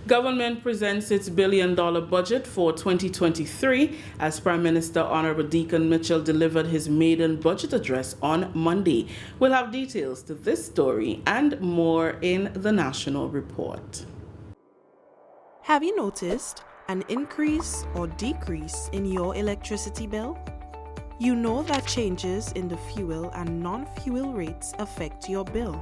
Government presents its billion-dollar budget for 2023 as Prime Minister Honorable Deacon Mitchell delivered his maiden budget address on Monday. We'll have details to this story and more in the National Report. Have you noticed an increase or decrease in your electricity bill? You know that changes in the fuel and non-fuel rates affect your bill.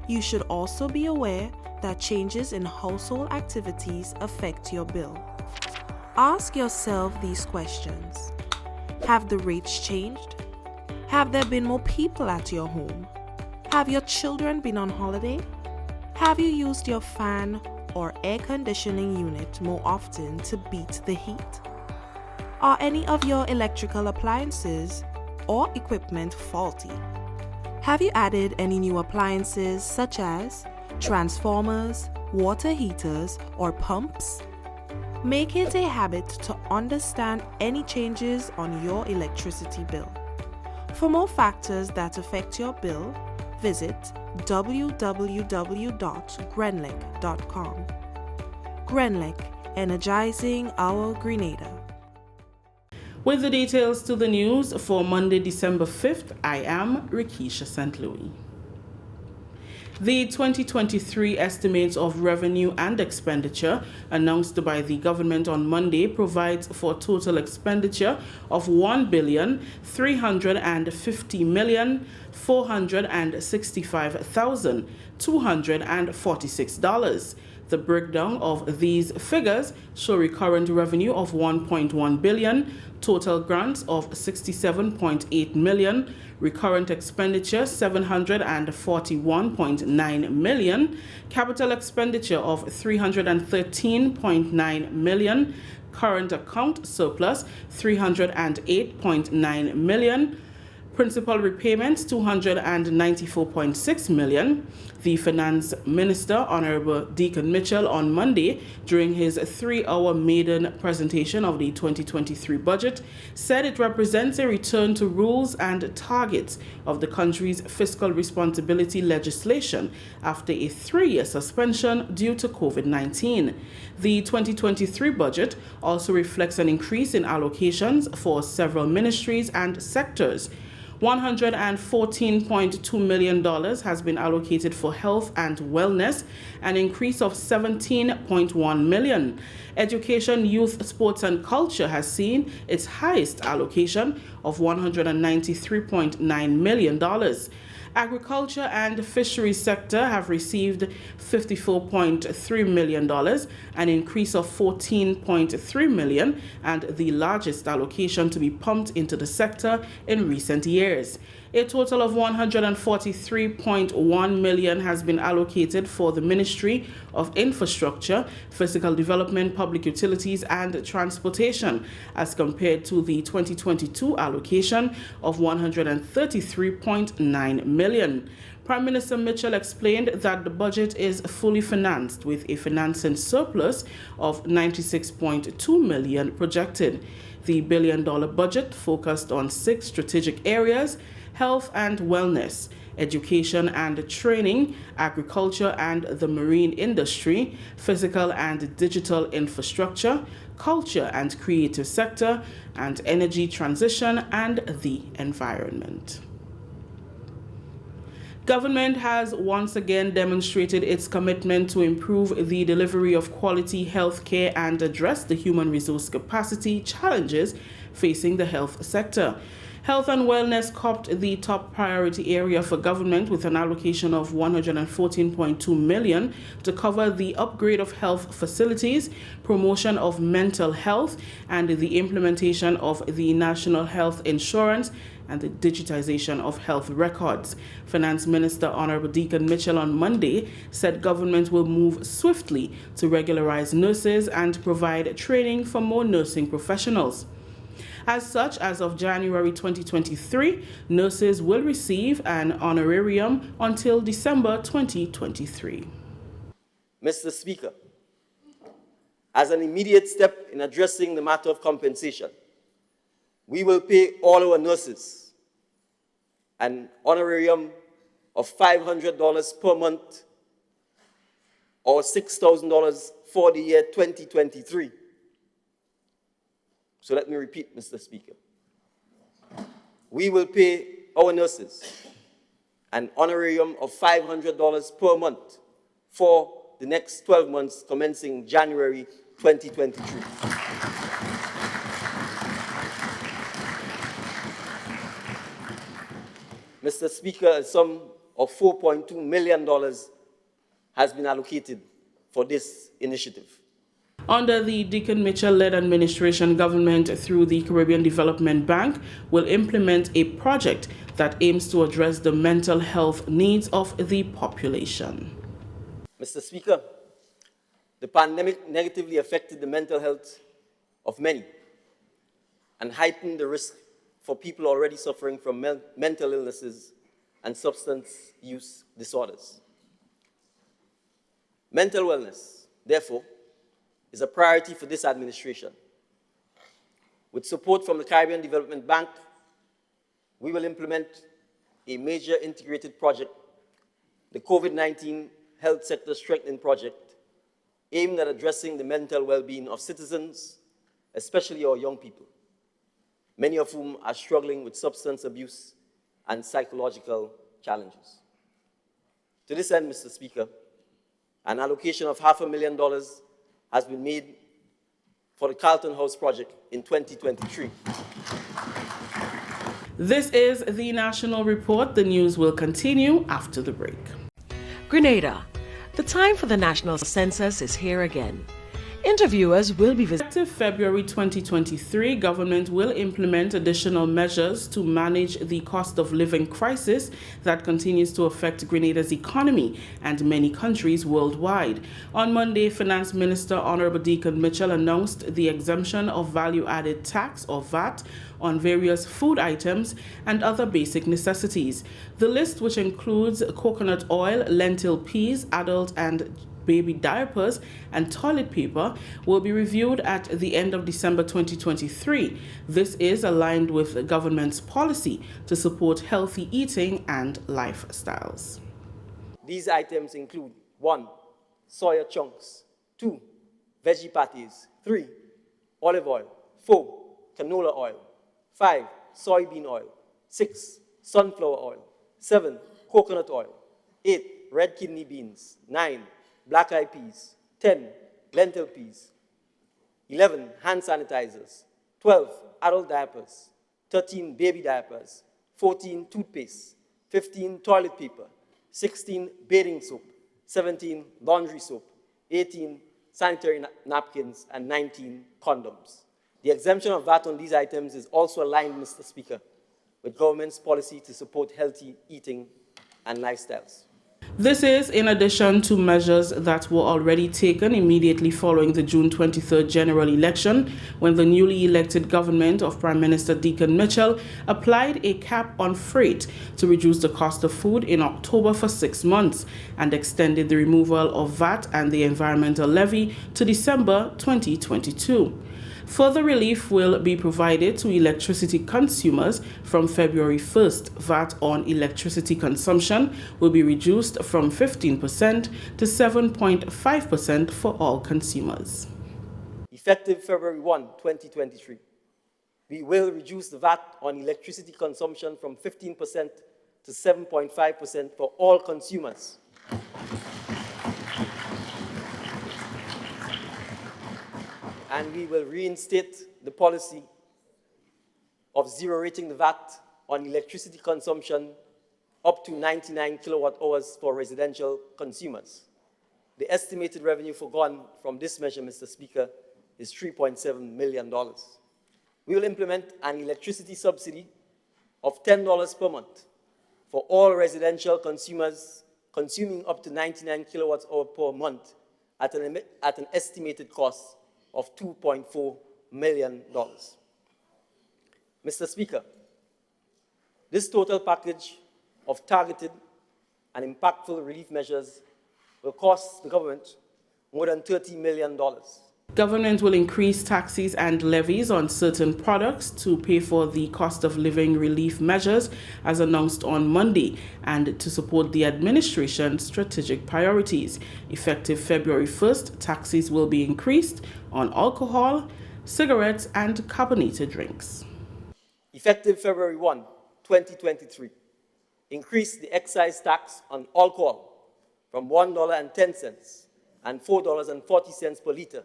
You should also be aware that changes in household activities affect your bill. Ask yourself these questions. Have the rates changed? Have there been more people at your home? Have your children been on holiday? Have you used your fan or air conditioning unit more often to beat the heat? Are any of your electrical appliances or equipment faulty? Have you added any new appliances such as transformers, water heaters, or pumps? Make it a habit to understand any changes on your electricity bill. For more factors that affect your bill, visit www.grenlec.com. Grenlec, energizing our Grenada. With the details to the news for Monday, December 5th, I am Rikisha St. Louis. The 2023 estimates of revenue and expenditure announced by the government on Monday provides for total expenditure of $1,350,465,246. The breakdown of these figures show recurrent revenue of $1.1 billion, total grants of $67.8 million, recurrent expenditure $741.9 million, capital expenditure of $313.9 million, current account surplus $308.9 million, principal repayments $294.6 million. The Finance Minister, Honorable Deacon Mitchell, on Monday, during his 3-hour maiden presentation of the 2023 budget, said it represents a return to rules and targets of the country's fiscal responsibility legislation after a 3-year suspension due to COVID-19. The 2023 budget also reflects an increase in allocations for several ministries and sectors. $114.2 million has been allocated for health and wellness, an increase of $17.1 million. Education, youth, sports and culture has seen its highest allocation of $193.9 million. Agriculture and fisheries sector have received $54.3 million, an increase of $14.3 million, and the largest allocation to be pumped into the sector in recent years. A total of $143.1 million has been allocated for the Ministry of Infrastructure, Physical Development, Public Utilities and Transportation, as compared to the 2022 allocation of $133.9 million. Prime Minister Mitchell explained that the budget is fully financed with a financing surplus of $96.2 million projected. The billion-dollar budget focused on 6 strategic areas: health and wellness, education and training, agriculture and the marine industry, physical and digital infrastructure, culture and creative sector, and energy transition and the environment. Government has once again demonstrated its commitment to improve the delivery of quality health care and address the human resource capacity challenges facing the health sector. Health and wellness copped the top priority area for government with an allocation of $114.2 million to cover the upgrade of health facilities, promotion of mental health, and the implementation of the National Health Insurance and the digitization of health records. Finance Minister Honorable Deacon Mitchell on Monday said government will move swiftly to regularize nurses and provide training for more nursing professionals. As such, as of January 2023, nurses will receive an honorarium until December 2023. Mr. Speaker, as an immediate step in addressing the matter of compensation, we will pay all our nurses an honorarium of $500 per month or $6,000 for the year 2023. So let me repeat, Mr. Speaker. We will pay our nurses an honorarium of $500 per month for the next 12 months commencing January 2023. Mr. Speaker, a sum of $4.2 million has been allocated for this initiative. Under the Deacon Mitchell-led administration, government through the Caribbean Development Bank will implement a project that aims to address the mental health needs of the population. Mr. Speaker, the pandemic negatively affected the mental health of many and heightened the risk for people already suffering from mental illnesses and substance use disorders. Mental wellness, therefore, is a priority for this administration. With support from the Caribbean Development Bank, we will implement a major integrated project, the COVID-19 Health Sector Strengthening Project, aimed at addressing the mental well-being of citizens, especially our young people, many of whom are struggling with substance abuse and psychological challenges. To this end, Mr. Speaker, an allocation of $500,000 has been made for the Carlton House project in 2023. This is the National Report. The news will continue after the break. Grenada. The time for the national census is here again. Interviewers will be visiting. Effective February 2023, government will implement additional measures to manage the cost of living crisis that continues to affect Grenada's economy and many countries worldwide. On Monday, Finance Minister Honorable Deacon Mitchell announced the exemption of value-added tax or VAT on various food items and other basic necessities. The list, which includes coconut oil, lentil peas, adult and baby diapers, and toilet paper, will be reviewed at the end of December 2023. This is aligned with the government's policy to support healthy eating and lifestyles. These items include 1. Soya chunks, 2. Veggie patties, 3. Olive oil, 4. Canola oil, 5. Soybean oil, 6. Sunflower oil, 7. Coconut oil, 8. Red kidney beans, 9. Black eyed peas, 10. Lentil peas, 11. Hand sanitizers, 12. Adult diapers, 13. Baby diapers, 14. Toothpaste, 15. Toilet paper, 16. Bathing soap, 17. Laundry soap, 18. Sanitary napkins, and 19. Condoms. The exemption of VAT on these items is also aligned, Mr. Speaker, with government's policy to support healthy eating and lifestyles. This is in addition to measures that were already taken immediately following the June 23rd general election, when the newly elected government of Prime Minister Deacon Mitchell applied a cap on freight to reduce the cost of food in October for 6 months and extended the removal of VAT and the environmental levy to December 2022. Further relief will be provided to electricity consumers from February 1st. VAT on electricity consumption will be reduced from 15% to 7.5% for all consumers. Effective February 1, 2023, we will reduce the VAT on electricity consumption from 15% to 7.5% for all consumers. And we will reinstate the policy of zero rating the VAT on electricity consumption up to 99 kilowatt hours for residential consumers. The estimated revenue forgone from this measure, Mr. Speaker, is $3.7 million. We will implement an electricity subsidy of $10 per month for all residential consumers consuming up to 99 kilowatts hour per month at an estimated cost of $2.4 million. Mr. Speaker, this total package of targeted and impactful relief measures will cost the government more than $30 million. Government will increase taxes and levies on certain products to pay for the cost of living relief measures as announced on Monday and to support the administration's strategic priorities. Effective February 1st, taxes will be increased on alcohol, cigarettes, and carbonated drinks. Effective February 1, 2023, increase the excise tax on alcohol from $1.10 and $4.40 per litre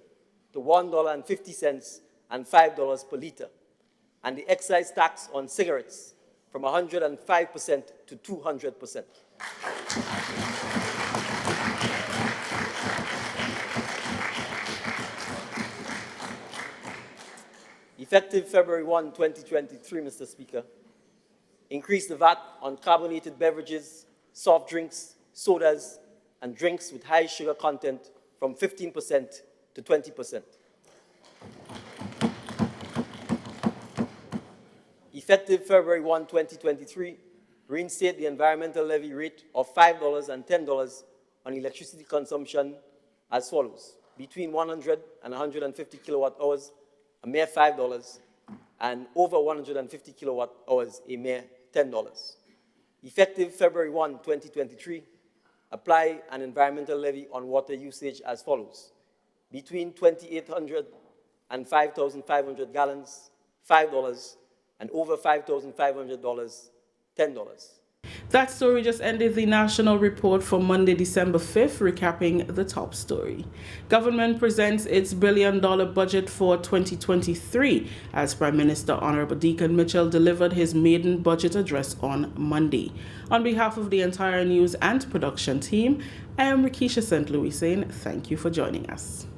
to $1.50 and $5 per litre, and the excise tax on cigarettes from 105% to 200%. Effective February 1, 2023, Mr. Speaker, increase the VAT on carbonated beverages, soft drinks, sodas, and drinks with high sugar content from 15% to 20%. Effective February 1, 2023, reinstate the environmental levy rate of $5 and $10 on electricity consumption as follows. Between 100 and 150 kilowatt hours, a mere $5, and over 150 kilowatt hours, a mere $10. Effective February 1, 2023, apply an environmental levy on water usage as follows. Between 2,800 and 5,500 gallons, $5, and over $5,500, $10. That story just ended the national report for Monday, December 5th, recapping the top story. Government presents its billion-dollar budget for 2023 as Prime Minister Honorable Deacon Mitchell delivered his maiden budget address on Monday. On behalf of the entire news and production team, I am Rikisha St. Louis saying thank you for joining us.